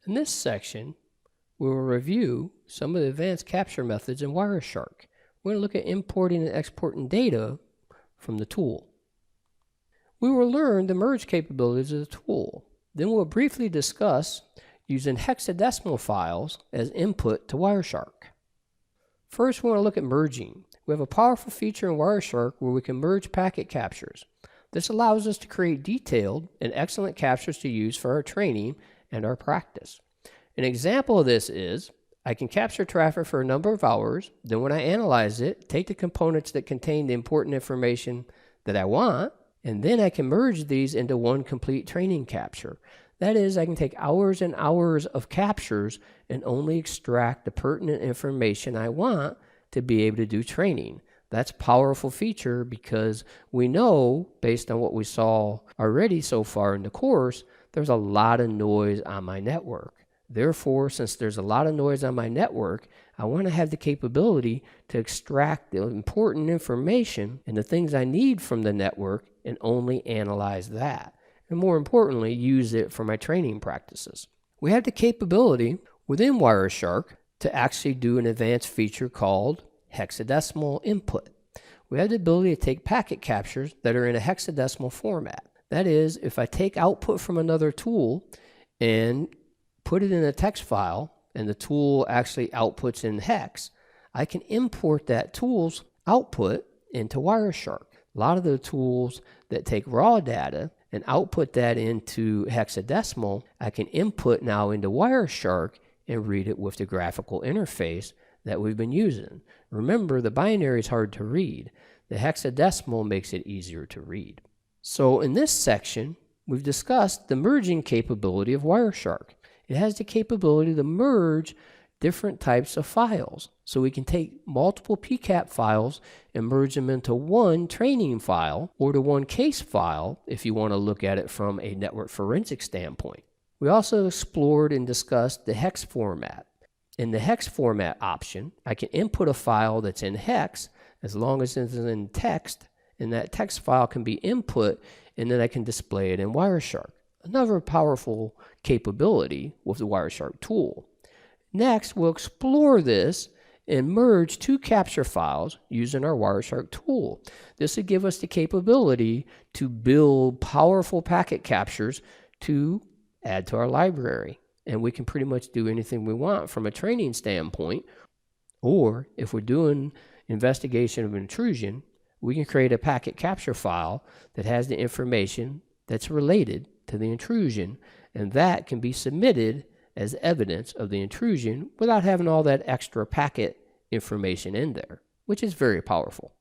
In this section, we will review some of the advanced capture methods in Wireshark. We're going to look at importing and exporting data from the tool. We will learn the merge capabilities of the tool. Then we'll briefly discuss using hexadecimal files as input to Wireshark. First, we want to look at merging. We have a powerful feature in Wireshark where we can merge packet captures. This allows us to create detailed and excellent captures to use for our training and our practice. An example of this is I can capture traffic for a number of hours, then when I analyze it, take the components that contain the important information that I want, and then I can merge these into one complete training capture. That is, I can take hours and hours of captures and only extract the pertinent information I want to be able to do training. That's a powerful feature because we know, based on what we saw already so far in the course, there's a lot of noise on my network. Therefore, since there's a lot of noise on my network, I want to have the capability to extract the important information and the things I need from the network and only analyze that. And more importantly, use it for my training practices. We have the capability within Wireshark to actually do an advanced feature called hexadecimal input. We have the ability to take packet captures that are in a hexadecimal format. That is, if I take output from another tool and put it in a text file, and the tool actually outputs in hex, I can import that tool's output into Wireshark. A lot of the tools that take raw data and output that into hexadecimal, I can input now into Wireshark and read it with the graphical interface that we've been using. Remember, the binary is hard to read. The hexadecimal makes it easier to read. So in this section, we've discussed the merging capability of Wireshark. It has the capability to merge different types of files. So we can take multiple PCAP files and merge them into one training file or to one case file if you want to look at it from a network forensic standpoint. We also explored and discussed the hex format. In the hex format option, I can input a file that's in hex as long as it's in text, and that text file can be input, and then I can display it in Wireshark. Another powerful capability with the Wireshark tool. Next, we'll explore this and merge two capture files using our Wireshark tool. This will give us the capability to build powerful packet captures to add to our library. And we can pretty much do anything we want from a training standpoint. Or if we're doing investigation of intrusion, we can create a packet capture file that has the information that's related to the intrusion, and that can be submitted as evidence of the intrusion without having all that extra packet information in there, which is very powerful.